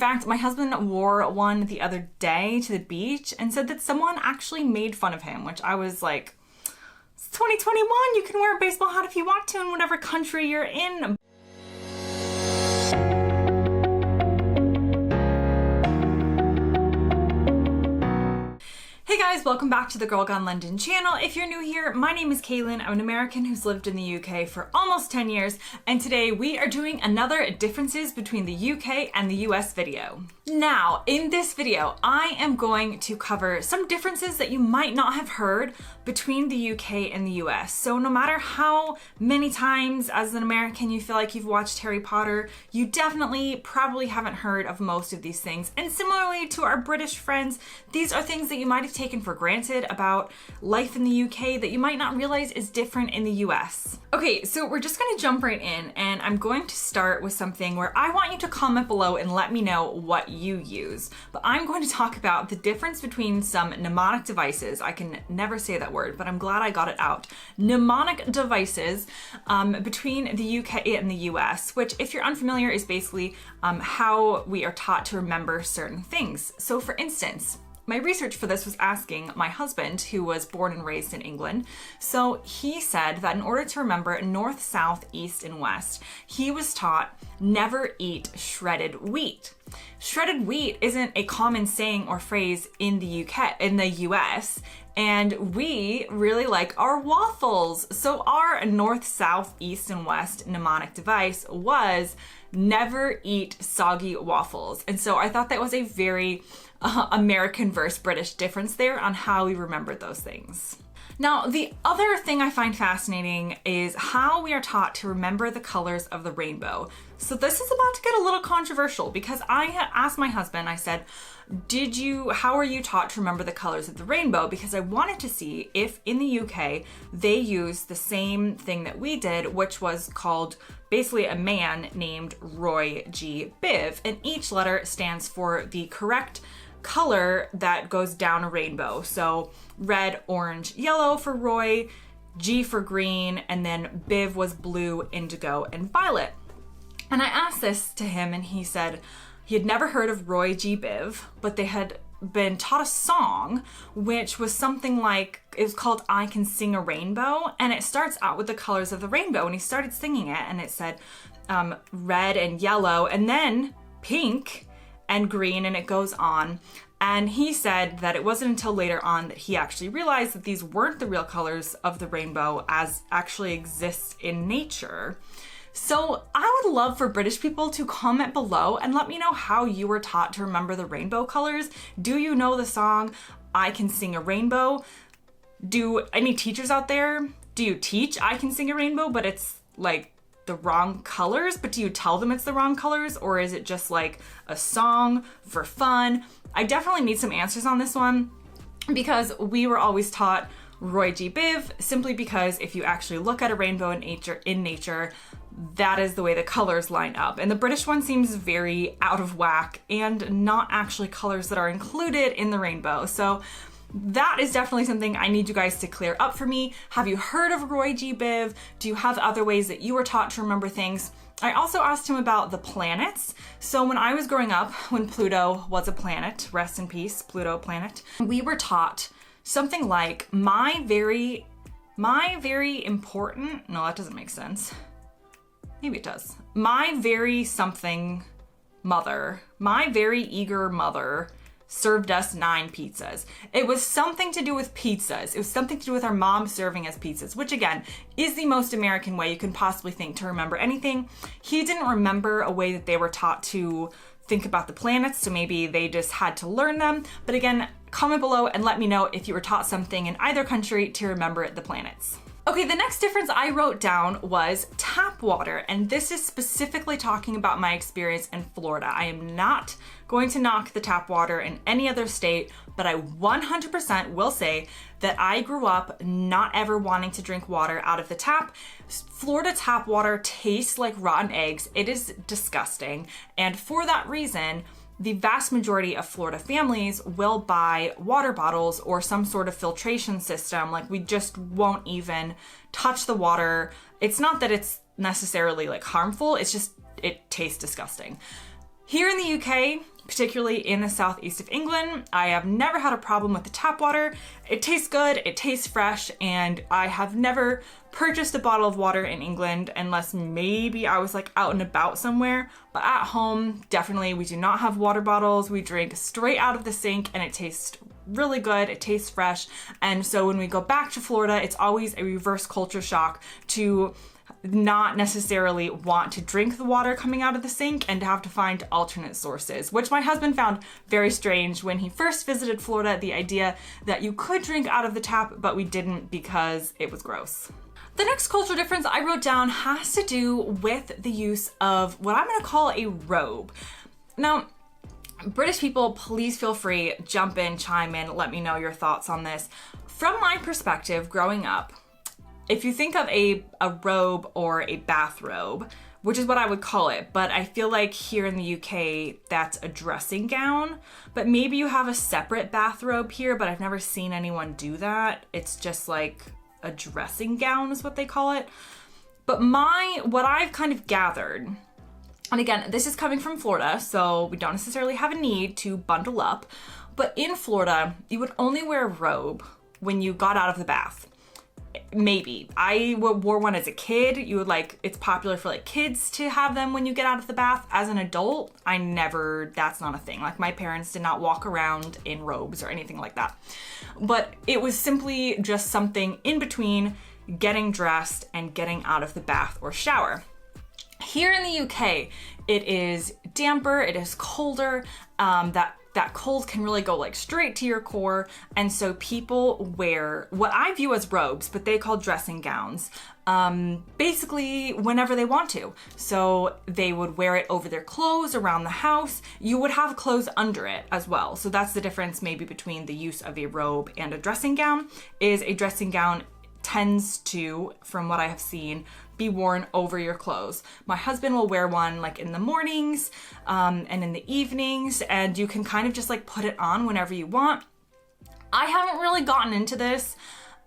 fact, my husband wore one the other day to the beach and said that someone actually made fun of him, which I was like, it's 2021, you can wear a baseball hat if you want to in whatever country you're in. Hey guys, welcome back to the Girl Gone London channel. If you're new here, my name is Kaylin. I'm an American who's lived in the UK for almost 10 years, and today we are doing another differences between the UK and the US video. Now, in this video, I am going to cover some differences that you might not have heard between the UK and the US. So no matter how many times as an American you feel like you've watched Harry Potter, you definitely probably haven't heard of most of these things. And similarly to our British friends, these are things that you might have taken for granted about life in the UK that you might not realize is different in the US. Okay, so we're just gonna jump right in, and I'm going to start with something where I want you to comment below and let me know what you use. But I'm going to talk about the difference between some mnemonic devices. I can never say that word, but I'm glad I got it out. Mnemonic devices between the UK and the US, which if you're unfamiliar is basically how we are taught to remember certain things. So for instance, my research for this was asking my husband, who was born and raised in England. So he said that in order to remember north, south, east, and west, he was taught never eat shredded wheat. Shredded wheat isn't a common saying or phrase in the US, and we really like our waffles. So our north, south, east, and west mnemonic device was never eat soggy waffles. And so I thought that was a very American versus British difference there on how we remembered those things. Now, the other thing I find fascinating is how we are taught to remember the colors of the rainbow. So this is about to get a little controversial because I had asked my husband, I said, how are you taught to remember the colors of the rainbow? Because I wanted to see if in the UK they use the same thing that we did, which was called basically a man named Roy G. Biv, and each letter stands for the correct color that goes down a rainbow. So red, orange, yellow for Roy, G for green, and then Biv was blue, indigo, and violet. And I asked this to him, and he said he had never heard of Roy G. Biv, but they had been taught a song which was something like, it was called I Can Sing a Rainbow, and it starts out with the colors of the rainbow, and he started singing it, and it said red and yellow, and then pink and green, and it goes on. And he said that it wasn't until later on that he actually realized that these weren't the real colors of the rainbow as actually exists in nature. So I would love for British people to comment below and let me know how you were taught to remember the rainbow colors. Do you know the song I Can Sing a Rainbow? Do any teachers out there, do you teach I Can Sing a Rainbow, but it's like the wrong colors, but do you tell them it's the wrong colors, or is it just like a song for fun? I definitely need some answers on this one because we were always taught Roy G. Biv simply because if you actually look at a rainbow in nature, that is the way the colors line up. And the British one seems very out of whack and not actually colors that are included in the rainbow. So that is definitely something I need you guys to clear up for me. Have you heard of Roy G. Biv? Do you have other ways that you were taught to remember things? I also asked him about the planets. So when I was growing up, when Pluto was a planet, rest in peace, Pluto planet, we were taught something like my very important, no, that doesn't make sense. Maybe it does. My very something mother, my very eager mother served us 9 pizzas. It was something to do with pizzas. It was something to do with our mom serving us pizzas, which again, is the most American way you can possibly think to remember anything. He didn't remember a way that they were taught to think about the planets, so maybe they just had to learn them. But again, comment below and let me know if you were taught something in either country to remember the planets. Okay, the next difference I wrote down was tap water, and this is specifically talking about my experience in Florida. I am not going to knock the tap water in any other state, but I 100% will say that I grew up not ever wanting to drink water out of the tap. Florida tap water tastes like rotten eggs. It is disgusting, and for that reason, the vast majority of Florida families will buy water bottles or some sort of filtration system. Like, we just won't even touch the water. It's not that it's necessarily like harmful, it's just, it tastes disgusting. Here in the UK, particularly in the southeast of England, I have never had a problem with the tap water. It tastes good, it tastes fresh, and I have never purchased a bottle of water in England unless maybe I was like out and about somewhere. But at home, definitely we do not have water bottles. We drink straight out of the sink and it tastes really good, it tastes fresh. And so when we go back to Florida, it's always a reverse culture shock to not necessarily want to drink the water coming out of the sink and to have to find alternate sources, which my husband found very strange when he first visited Florida, the idea that you could drink out of the tap, but we didn't because it was gross. The next cultural difference I wrote down has to do with the use of what I'm gonna call a robe. Now, British people, please feel free, jump in, chime in, let me know your thoughts on this. From my perspective, growing up, if you think of a robe or a bathrobe, which is what I would call it, but I feel like here in the UK, that's a dressing gown, but maybe you have a separate bathrobe here, but I've never seen anyone do that. It's just like a dressing gown is what they call it. But what I've kind of gathered, and again, this is coming from Florida, so we don't necessarily have a need to bundle up, but in Florida, you would only wear a robe when you got out of the bath. Maybe. I wore one as a kid. It's popular for like kids to have them when you get out of the bath. As an adult, that's not a thing. Like my parents did not walk around in robes or anything like that. But it was simply just something in between getting dressed and getting out of the bath or shower. Here in the UK, it is damper, it is colder, that cold can really go like straight to your core. And so people wear what I view as robes, but they call dressing gowns, basically whenever they want to. So they would wear it over their clothes around the house. You would have clothes under it as well. So that's the difference maybe between the use of a robe and a dressing gown, is a dressing gown tends to, from what I have seen, be worn over your clothes. My husband will wear one like in the mornings and in the evenings, and you can kind of just like put it on whenever you want. I haven't really gotten into this.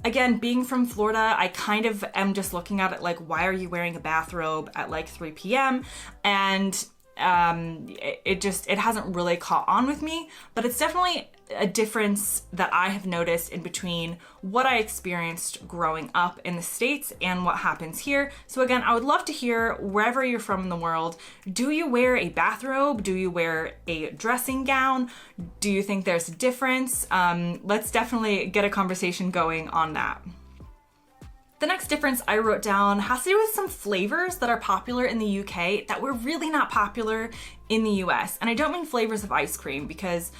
Again, being from Florida, I kind of am just looking at it like, why are you wearing a bathrobe at like 3 p.m.? And it hasn't really caught on with me, but it's definitely a difference that I have noticed in between what I experienced growing up in the States and what happens here. So again, I would love to hear, wherever you're from in the world, do you wear a bathrobe? Do you wear a dressing gown? Do you think there's a difference? Let's definitely get a conversation going on that. The next difference I wrote down has to do with some flavors that are popular in the UK that were really not popular in the US. And I don't mean flavors of ice cream, because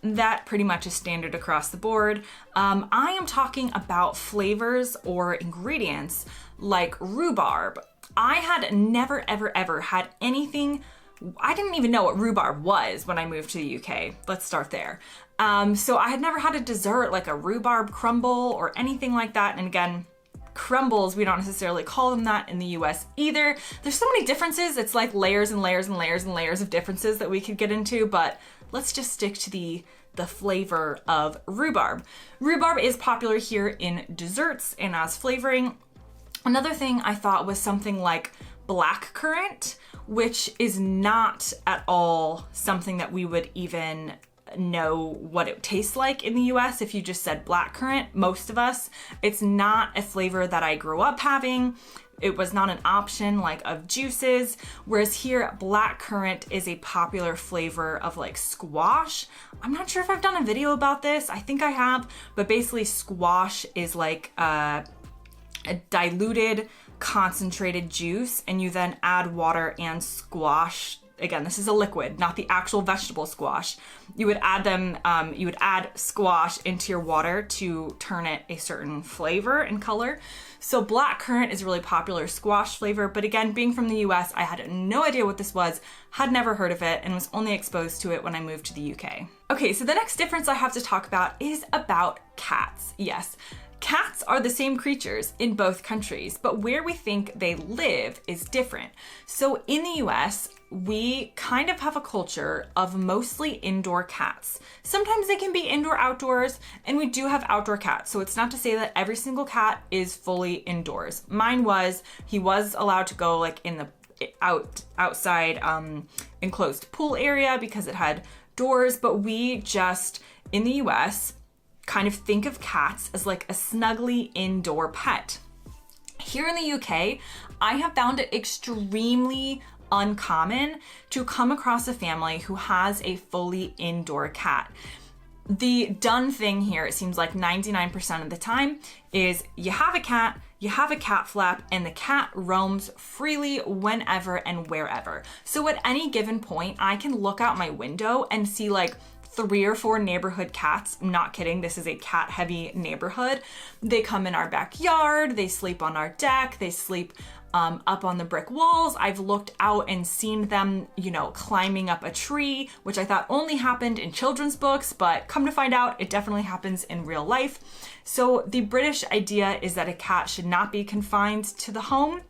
that pretty much is standard across the board. I am talking about flavors or ingredients like rhubarb. I had never, ever had anything. I didn't even know what rhubarb was when I moved to the UK. Let's start there. So I had never had a dessert like a rhubarb crumble or anything like that. And again, crumbles, we don't necessarily call them that in the US either. There's so many differences. It's like layers and layers and layers and layers of differences that we could get into, but let's just stick to the flavor of rhubarb. Rhubarb is popular here in desserts and as flavoring. Another thing I thought was something like blackcurrant, which is not at all something that we would even know what it tastes like in the US if you just said blackcurrant. Most of us, it's not a flavor that I grew up having. It was not an option like of juices, whereas here blackcurrant is a popular flavor of like squash. I'm not sure if I've done a video about this. I think I have, but basically squash is like a diluted concentrated juice, and you then add water and squash. Again, this is a liquid, not the actual vegetable squash. You would add squash into your water to turn it a certain flavor and color. So blackcurrant is a really popular squash flavor, but again, being from the US, I had no idea what this was, had never heard of it, and was only exposed to it when I moved to the UK. Okay, so the next difference I have to talk about is about cats. Yes. Cats are the same creatures in both countries, but where we think they live is different. So in the US, we kind of have a culture of mostly indoor cats. Sometimes they can be indoor outdoors, and we do have outdoor cats. So it's not to say that every single cat is fully indoors. Mine was, he was allowed to go like in the outside enclosed pool area because it had doors, but we just, in the US, kind of think of cats as like a snuggly indoor pet. Here in the UK, I have found it extremely uncommon to come across a family who has a fully indoor cat. The done thing here, it seems like 99% of the time, is you have a cat flap, and the cat roams freely whenever and wherever. So at any given point, I can look out my window and see like 3 or 4 neighborhood cats. I'm not kidding, this is a cat heavy neighborhood. They come in our backyard, they sleep on our deck, they sleep up on the brick walls. I've looked out and seen them, you know, climbing up a tree, which I thought only happened in children's books, but come to find out, it definitely happens in real life. So the British idea is that a cat should not be confined to the home.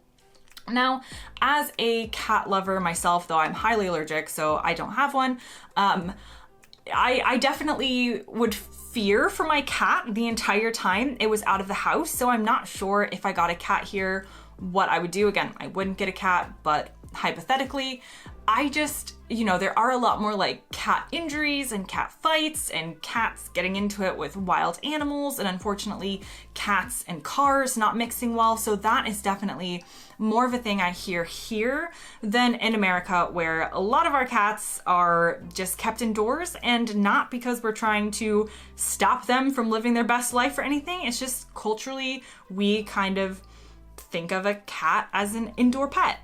Now, as a cat lover myself, though I'm highly allergic, so I don't have one, I definitely would fear for my cat the entire time it was out of the house. So I'm not sure if I got a cat here, what I would do. Again, I wouldn't get a cat, but hypothetically, I just, you know, there are a lot more like cat injuries and cat fights and cats getting into it with wild animals, and unfortunately cats and cars not mixing well. So that is definitely more of a thing I hear here than in America, where a lot of our cats are just kept indoors, and not because we're trying to stop them from living their best life or anything. It's just culturally, we kind of think of a cat as an indoor pet.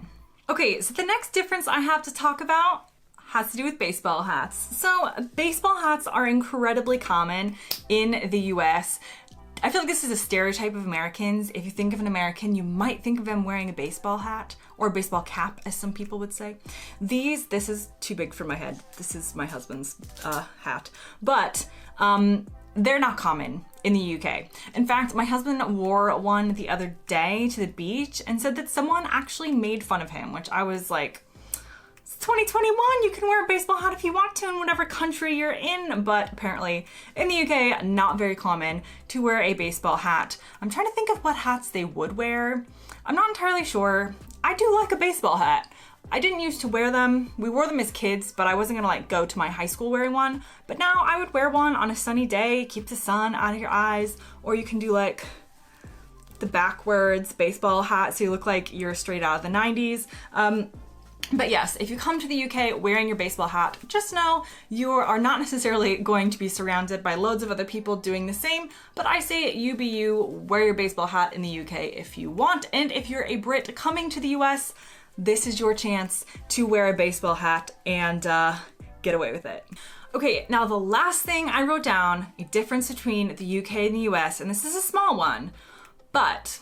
Okay, so the next difference I have to talk about has to do with baseball hats. So baseball hats are incredibly common in the US. I feel like this is a stereotype of Americans. If you think of an American, you might think of them wearing a baseball hat, or a baseball cap, as some people would say. This is too big for my head. This is my husband's hat. But they're not common in the UK. In fact, my husband wore one the other day to the beach and said that someone actually made fun of him, which I was like, it's 2021, you can wear a baseball hat if you want to in whatever country you're in. But apparently in the UK, not very common to wear a baseball hat. I'm trying to think of what hats they would wear. I'm not entirely sure. I do like a baseball hat. I didn't used to wear them. We wore them as kids, but I wasn't gonna like go to my high school wearing one. But now I would wear one on a sunny day, keep the sun out of your eyes, or you can do like the backwards baseball hat so you look like you're straight out of the 90s. But yes, if you come to the UK wearing your baseball hat, just know you are not necessarily going to be surrounded by loads of other people doing the same, but I say you be you, wear your baseball hat in the UK if you want. And if you're a Brit coming to the US, this is your chance to wear a baseball hat and get away with it. Okay, now the last thing I wrote down, a difference between the UK and the US, and this is a small one, but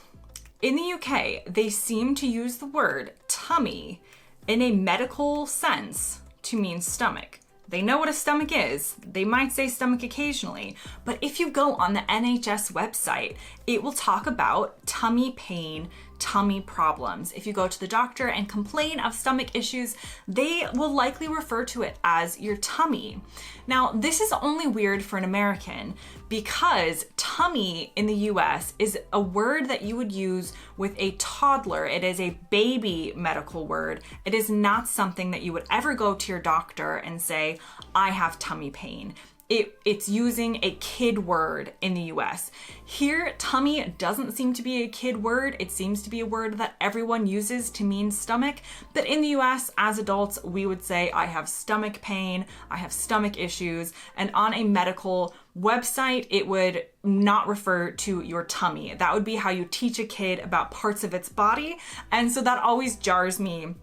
in the UK, they seem to use the word tummy in a medical sense to mean stomach. They know what a stomach is. They might say stomach occasionally, but if you go on the NHS website, it will talk about tummy pain, tummy problems. If you go to the doctor and complain of stomach issues, they will likely refer to it as your tummy. Now, this is only weird for an American because tummy in the US is a word that you would use with a toddler. It is a baby medical word. It is not something that you would ever go to your doctor and say, I have tummy pain. It's using a kid word in the US. Here, tummy doesn't seem to be a kid word. It seems to be a word that everyone uses to mean stomach. But in the US, as adults, we would say, I have stomach pain, I have stomach issues. And on a medical website, it would not refer to your tummy. That would be how you teach a kid about parts of its body. And so that always jars me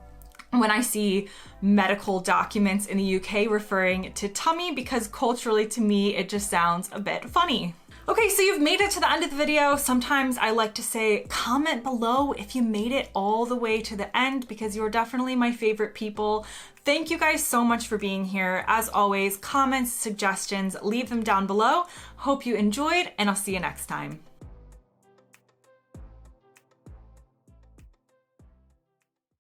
when I see medical documents in the UK referring to tummy, because culturally to me, it just sounds a bit funny. Okay, so you've made it to the end of the video. Sometimes I like to say, comment below if you made it all the way to the end, because you're definitely my favorite people. Thank you guys so much for being here. As always, comments, suggestions, leave them down below. Hope you enjoyed, and I'll see you next time.